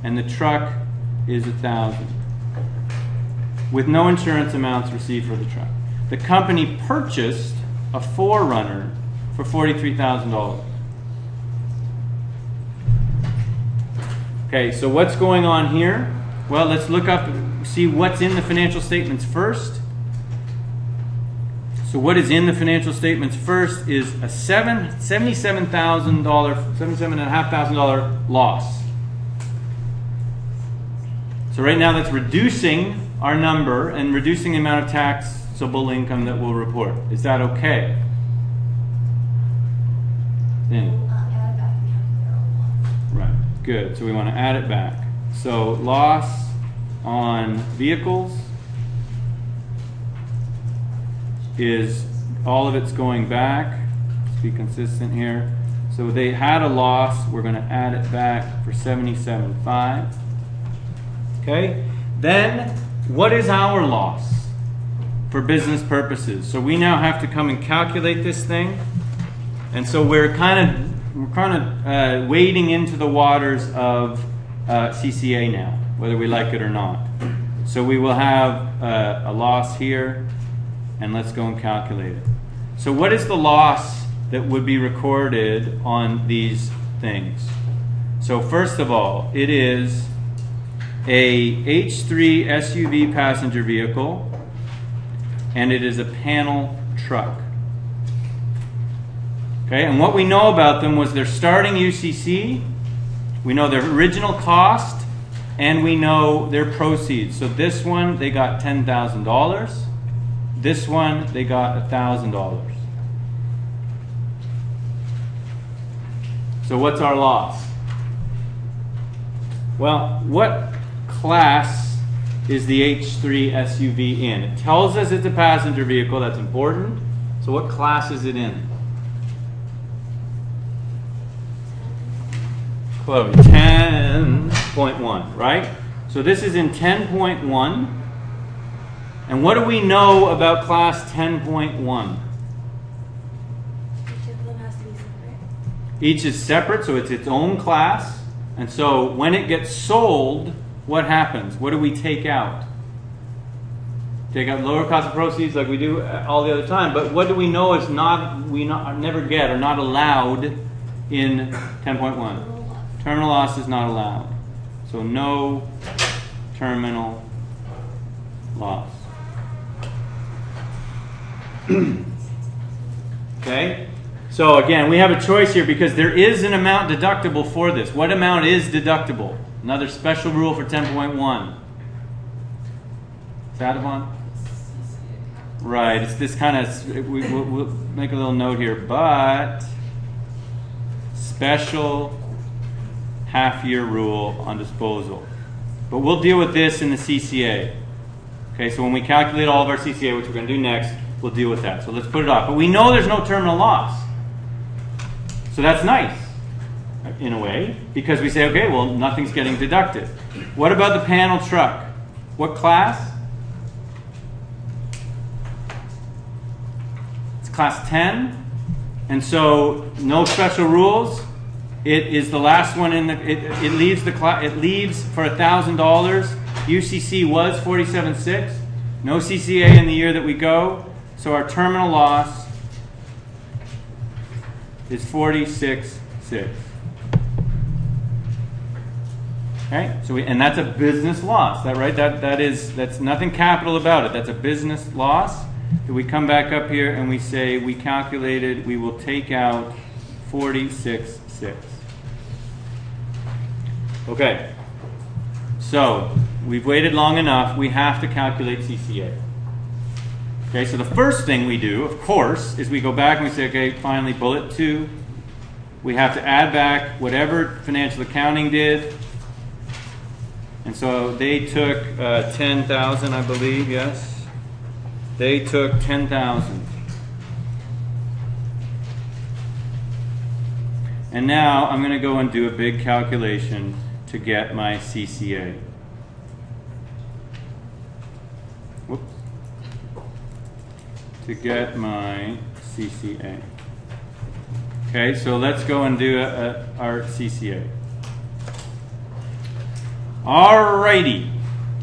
and the truck is $1,000, with no insurance amounts received for the truck. The company purchased a 4Runner for $43,000. Okay, so what's going on here? Well, let's look up, see what's in the financial statements first. So So what is in the financial statements first is a $77,500 loss. So right now that's reducing our number and reducing the amount of taxable income that we'll report. Is that okay? Right, good. So we want to add it back. So loss on vehicles is all of it's going back. Let's be consistent here. So they had a loss. We're going to add it back for $77,500. Okay. Then what is our loss for business purposes? So we now have to come and calculate this thing. And so we're kind of wading into the waters of CCA now, whether we like it or not. So we will have a loss here, and let's go and calculate it. So what is the loss that would be recorded on these things? So first of all, it is a H3 SUV passenger vehicle, and it is a panel truck. Okay, and what we know about them was their starting UCC, we know their original cost, and we know their proceeds. So this one, they got $10,000. This one, they got $1,000. So what's our loss? Well, what class is the H3 SUV in? It tells us it's a passenger vehicle. That's important. So what class is it in? Chloe, 10.1, right? So this is in 10.1. And what do we know about class 10.1? Each of them has to be separate. Each is separate, so it's its own class. And so when it gets sold, what happens? What do we take out? Take out lower cost of proceeds like we do all the other time. But what do we know is never get or not allowed in 10.1? Terminal loss is not allowed. So no terminal loss. Okay? So again, we have a choice here because there is an amount deductible for this. What amount is deductible? Another special rule for 10.1. Sadavon? Right, it's this kind of, we'll make a little note here, but special half-year rule on disposal. But we'll deal with this in the CCA. Okay, so when we calculate all of our CCA, which we're going to do next, we'll deal with that. So let's put it off. But we know there's no terminal loss. So that's nice, in a way, because we say, okay, well, nothing's getting deducted. What about the panel truck? What class? It's class 10. And so no special rules. It is the last one in the. It leaves the it leaves for $1,000. UCC was 47.6. No CCA in the year that we go. So our terminal loss is 46.6. Okay. So and that's a business loss. That right? That's nothing capital about it. That's a business loss. If we come back up here and we say we calculated, we will take out 46.6. Okay, so we've waited long enough. We have to calculate CCA. Okay, so the first thing we do, of course, is we go back and we say, okay, finally, bullet 2. We have to add back whatever financial accounting did. And so they took 10,000, I believe, yes. They took 10,000. And now I'm going to go and do a big calculation to get my CCA. Whoops. To get my CCA. Okay, so let's go and do our CCA. Alrighty.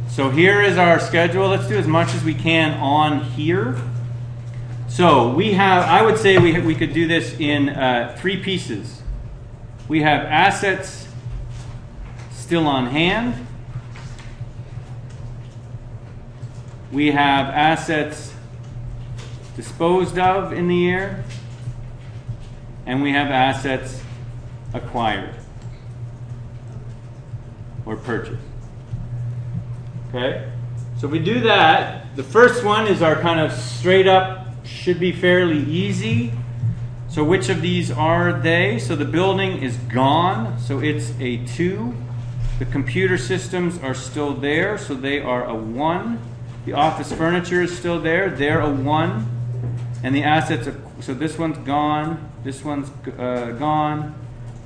So here is our schedule. Let's do as much as we can on here. So we have, I would say we could do this in 3 pieces. We have assets still on hand. We have assets disposed of in the year, and we have assets acquired or purchased. Okay? So if we do that, the first one is our kind of straight up, should be fairly easy. So which of these are they? So the building is gone, so it's a 2. The computer systems are still there, so they are a 1. The office furniture is still there, they're a 1. And the assets, so this one's gone, this one's gone,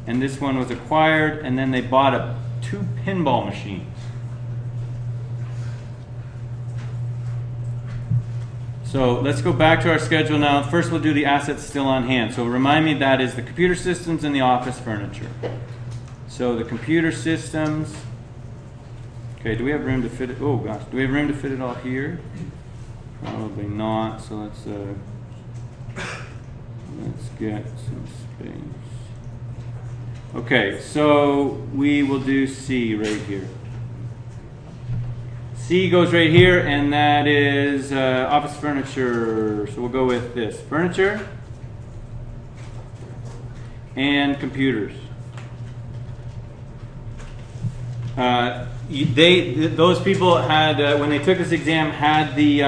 and this one was acquired, and then they bought 2 pinball machines. So let's go back to our schedule now. First we'll do the assets still on hand. So remind me, that is the computer systems and the office furniture. So the computer systems, okay, do we have room to fit it? Oh gosh, do we have room to fit it all here? Probably not, so let's get some space. Okay, so we will do C right here. C goes right here, and that is office furniture. So we'll go with this. Furniture and computers. Those people had, when they took this exam, had the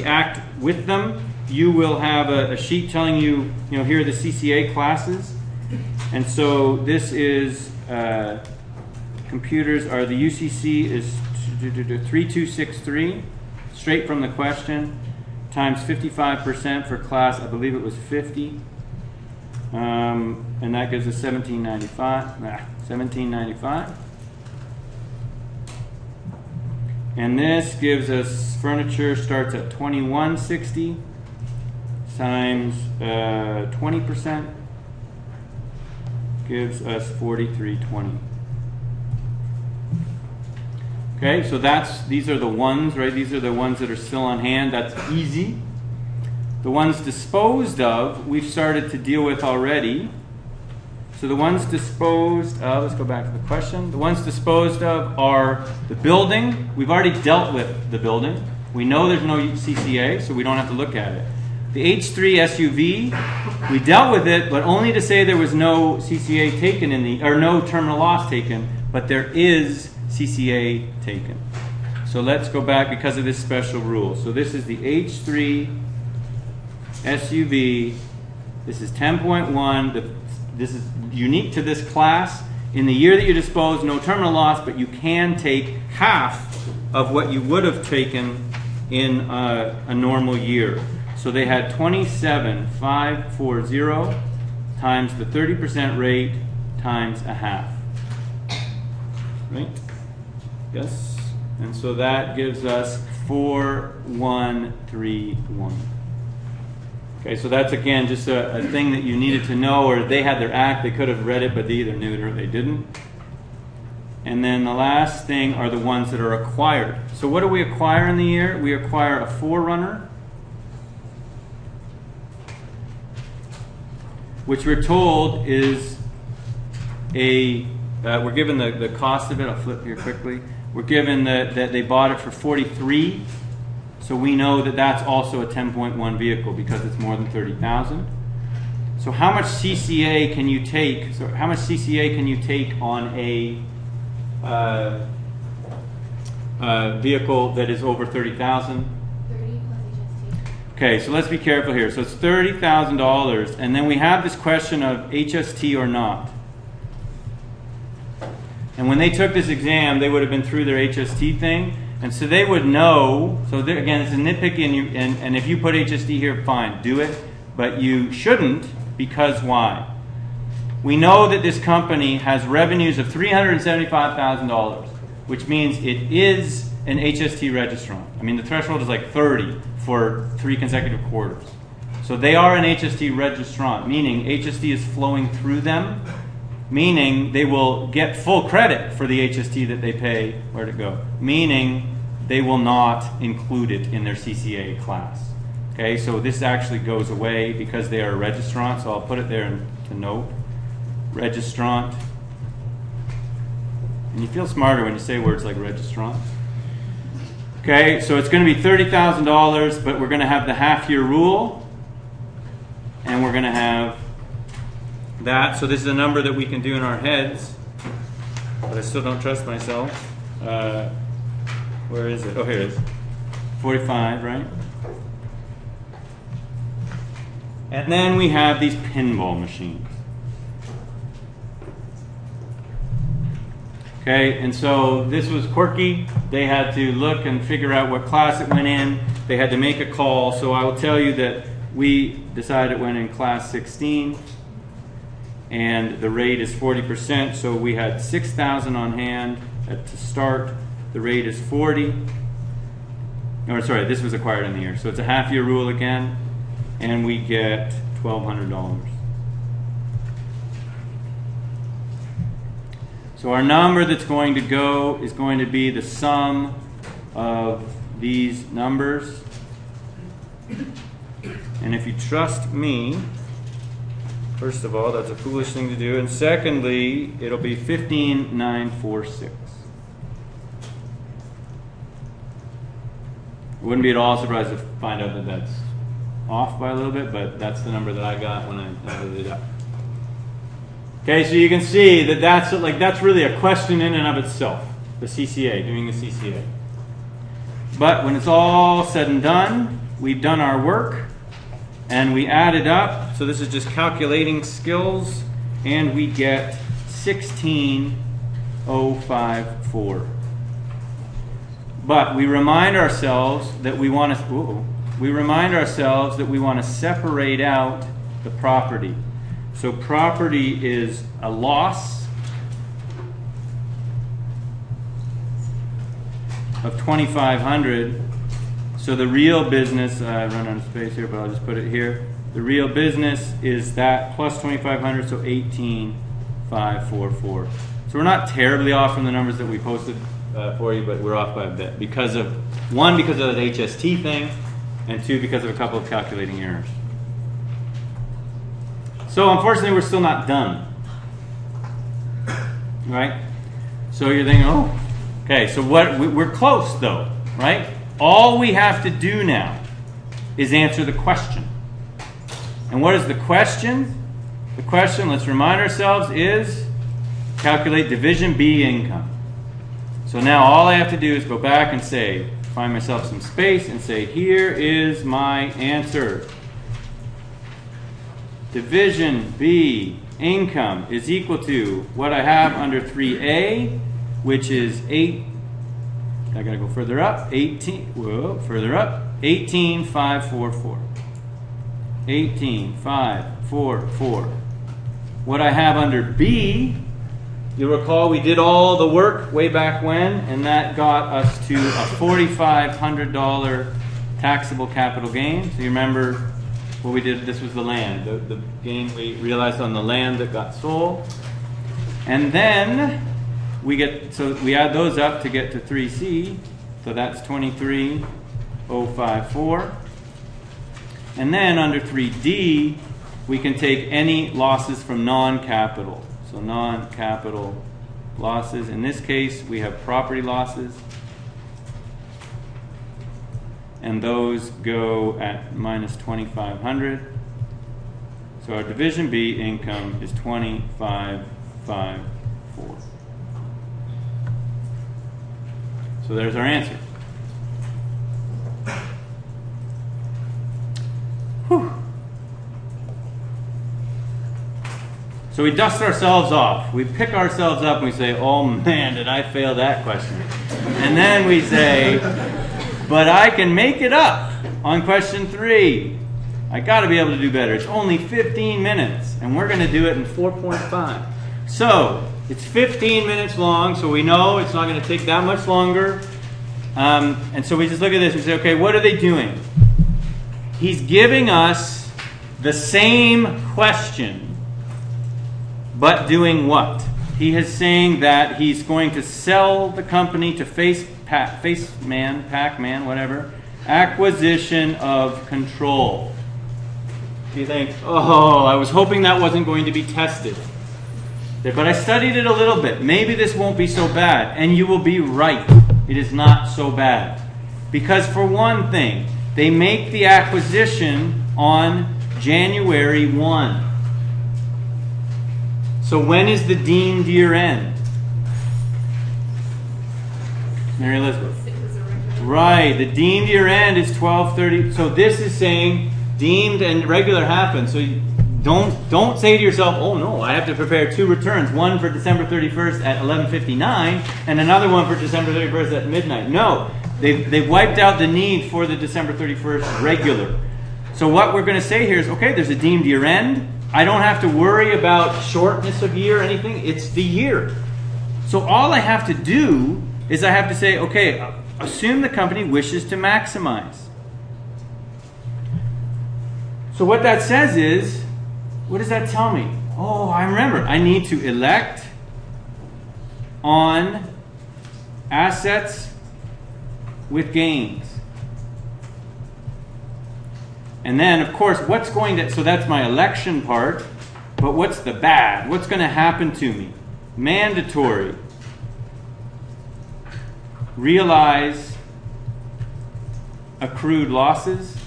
act with them. You will have a sheet telling you, here are the CCA classes. And so this is, computers are, the UCC is 3263, straight from the question, times 55% for class, I believe it was 50. And that gives us 1795. And this gives us, furniture starts at 2160 times 20%, gives us 4320. Okay, so these are the ones, right? These are the ones that are still on hand. That's easy. The ones disposed of, we've started to deal with already. So the ones disposed of, let's go back to the question. The ones disposed of are the building. We've already dealt with the building. We know there's no CCA, so we don't have to look at it. The H3 SUV, we dealt with it, but only to say there was no CCA taken or no terminal loss taken, but there is CCA taken. So let's go back because of this special rule. So this is the H3 SUV. This is 10.1. This is unique to this class. In the year that you dispose, no terminal loss, but you can take half of what you would have taken in a normal year. So they had 27,540 times the 30% rate times a half. Right? Yes? And so that gives us 4131. Okay, so that's again just a thing that you needed to know, or they had their act, they could have read it, but they either knew it or they didn't. And then the last thing are the ones that are acquired. So what do we acquire in the year? We acquire a Forerunner, which we're told is we're given the cost of it. I'll flip here quickly. We're given that they bought it for 43. So we know that that's also a 10.1 vehicle because it's more than 30,000. So how much CCA can you take? So how much CCA can you take on a vehicle that is over 30,000? 30 plus HST. Okay, so let's be careful here. So it's $30,000, and then we have this question of HST or not. And when they took this exam, they would have been through their HST thing. And so they would know, so again, it's a nitpicky, and if you put HST here, fine, do it. But you shouldn't, because why? We know that this company has revenues of $375,000, which means it is an HST registrant. I mean, the threshold is like 30 for 3 consecutive quarters. So they are an HST registrant, meaning HST is flowing through them, meaning they will get full credit for the HST that they pay. Where'd it go? Meaning they will not include it in their CCA class. Okay, so this actually goes away because they are a registrant, so I'll put it there to note. Registrant. And you feel smarter when you say words like registrant. Okay, so it's going to be $30,000, but we're going to have the half-year rule, and we're going to have that. So this is a number that we can do in our heads, but I still don't trust myself. Where is it? Oh, here it is. 45, right? And then we have these pinball machines. Okay, and so this was quirky. They had to look and figure out what class it went in. They had to make a call. So I will tell you that we decided it went in class 16, and the rate is 40%. So we had 6,000 on hand to start. The rate is 40. Or sorry, this was acquired in the year. So it's a half-year rule again, and we get $1,200. So our number that's going to go is going to be the sum of these numbers. And if you trust me, first of all, that's a foolish thing to do. And secondly, it'll be 15,946. I wouldn't be at all surprised to find out that that's off by a little bit, but that's the number that I got when I added it up. Okay, so you can see that that's really a question in and of itself, the CCA, doing the CCA. But when it's all said and done, we've done our work, and we add it up. So this is just calculating skills, and we get 16,054. But we remind ourselves that we want to separate out the property. So property is a loss of 2,500. So the real business, I run out of space here, but I'll just put it here. The real business is that plus 2,500, so 18,544. So we're not terribly off from the numbers that we posted for you, but we're off by a bit because of that HST thing, and two, because of a couple of calculating errors. So unfortunately, we're still not done, right? So you're thinking, oh, okay, so we're close though, right? All we have to do now is answer the question. And what is the question? The question, let's remind ourselves, is calculate Division B income. So now all I have to do is go back and say, find myself some space and say, here is my answer. Division B income is equal to what I have under 3A, which is 8. I gotta go further up. 18,544. 18,544. What I have under B, you'll recall we did all the work way back when, and that got us to a $4,500 taxable capital gain. So you remember what we did, this was the land, the gain we realized on the land that got sold. And then we add those up to get to 3C, so that's 23,054. And then under 3D, we can take any losses from non-capital. So non-capital losses, in this case we have property losses, and those go at minus 2,500. So our Division B income is 2,554. So there's our answer. Whew. So we dust ourselves off. We pick ourselves up and we say, oh man, did I fail that question? And then we say, but I can make it up on question 3. I got to be able to do better. It's only 15 minutes, and we're going to do it in 4.5. So it's 15 minutes long, so we know it's not going to take that much longer. And so we just look at this and say, okay, what are they doing? He's giving us the same question, but doing what? He is saying that he's going to sell the company to Pac-Man, whatever, acquisition of control. You think, oh, I was hoping that wasn't going to be tested. But I studied it a little bit. Maybe this won't be so bad. And you will be right. It is not so bad. Because for one thing, they make the acquisition on January 1. So when is the deemed year end? Mary Elizabeth. Right, the deemed year end is 12/30. So this is saying deemed and regular happen. So don't say to yourself, oh no, I have to prepare two returns, one for December 31st at 11:59 and another one for December 31st at midnight. No, they've wiped out the need for the December 31st regular. So what we're going to say here is, okay, there's a deemed year end. I don't have to worry about shortness of year or anything. It's the year. So all I have to do is I have to say, okay, assume the company wishes to maximize. So what that says is, what does that tell me? Oh, I remember. I need to elect on assets with gains. And then, of course, what's going to... So that's my election part. But what's the bad? What's going to happen to me? Mandatory. Realize accrued losses.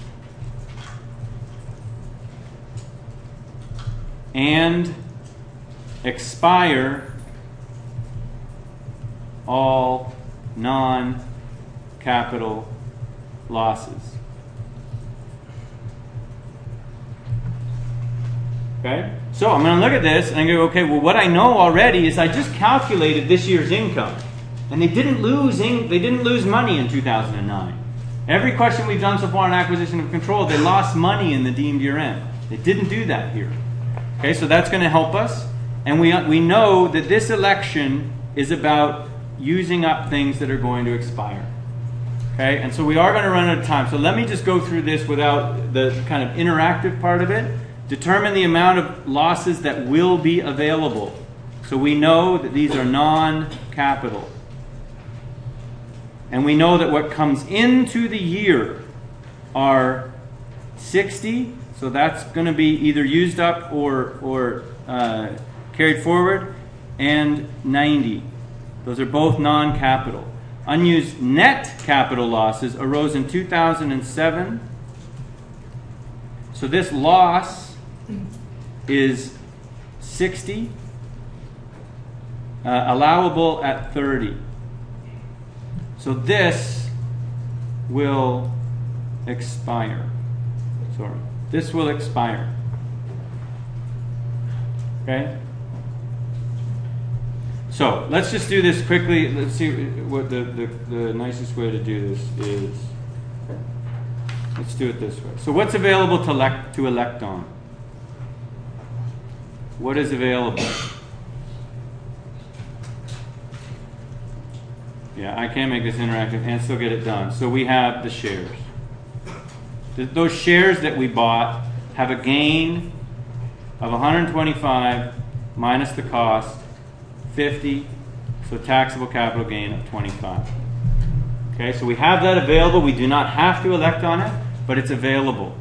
And expire all non-capital losses. Okay? So I'm going to look at this and I go, okay, well what I know already is I just calculated this year's income. And they didn't lose money in 2009. Every question we've done so far on acquisition of control, they lost money in the deemed year end. They didn't do that here. Okay, so that's going to help us. And we know that this election is about using up things that are going to expire. Okay, and so we are going to run out of time. So let me just go through this without the kind of interactive part of it. Determine the amount of losses that will be available. So we know that these are non-capital. And we know that what comes into the year are 60. So that's going to be either used up or carried forward. And 90. Those are both non-capital. Unused net capital losses arose in 2007. So this loss is 60. Allowable at 30. So this will expire. Sorry. This will expire. Okay? So let's just do this quickly. Let's see what the nicest way to do this is. Let's do it this way. So what's available to elect on? What is available? Yeah, I can make this interactive and still get it done. So we have the shares. Those shares that we bought have a gain of 125 minus the cost, 50, so taxable capital gain of 25. Okay, so we have that available. We do not have to elect on it, but it's available.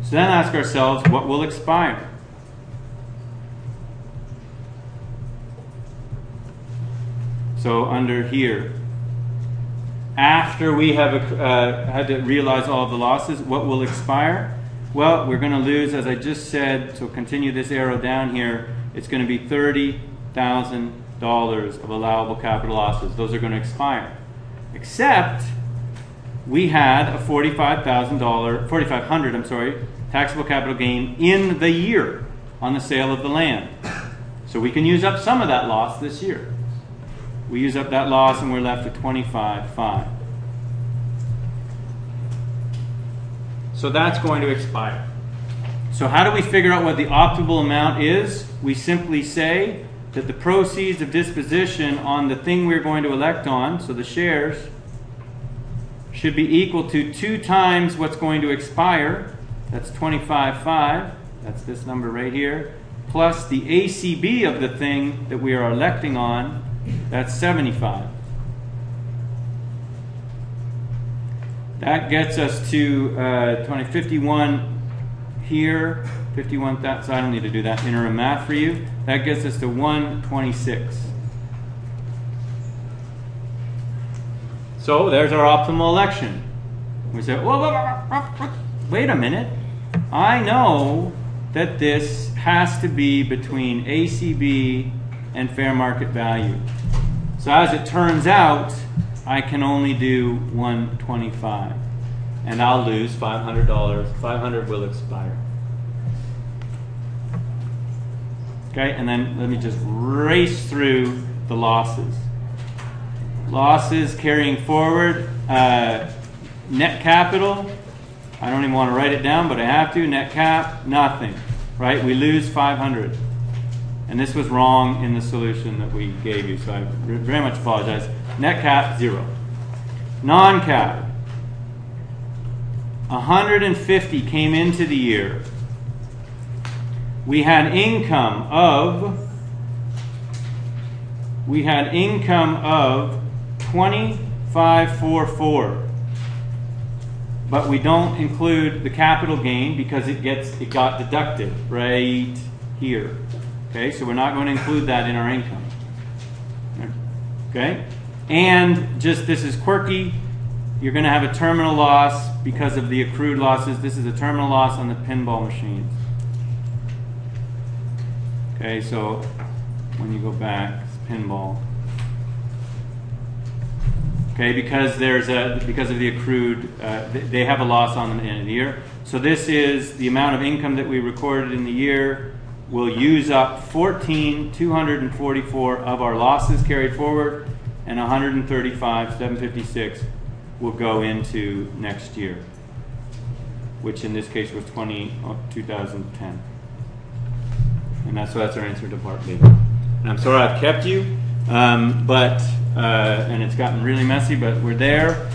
So then ask ourselves, what will expire? So under here, after we have had to realize all of the losses, what will expire? Well, we're going to lose, as I just said, so continue this arrow down here, it's going to be $30,000 of allowable capital losses. Those are going to expire. Except we had a $4,500 taxable capital gain in the year on the sale of the land. So we can use up some of that loss this year. We use up that loss and we're left with $25,500. So that's going to expire. So how do we figure out what the optimal amount is? We simply say that the proceeds of disposition on the thing we're going to elect on, so the shares, should be equal to 2 times what's going to expire. That's $25,500. That's this number right here. Plus the ACB of the thing that we are electing on, that's $75,000. That gets us to 51 here. 51, so I don't need to do that interim math for you. That gets us to 126. So there's our optimal election. We say, whoa, wait a minute. I know that this has to be between ACB and fair market value. So as it turns out, I can only do 125. And I'll lose $500. $500 will expire. Okay, and then let me just race through the losses. Losses carrying forward. Net capital. I don't even want to write it down, but I have to. Net cap, nothing. Right? We lose 500. And this was wrong in the solution that we gave you, so I very much apologize. Net cap, 0. Non-cap. 150 came into the year. We had income of 2544. But we don't include the capital gain because it got deducted right here. Okay, so we're not going to include that in our income. Okay? And just this is quirky. You're going to have a terminal loss because of the accrued losses. This is a terminal loss on the pinball machines. Okay, so when you go back, it's pinball. Okay, because because of the accrued, they have a loss on them at the end of the year. So this is the amount of income that we recorded in the year. We'll use up 14,244 of our losses carried forward, and 135,756 will go into next year, which in this case was 2010. And that's our answer to part B. And I'm sorry I've kept you, and it's gotten really messy, but we're there.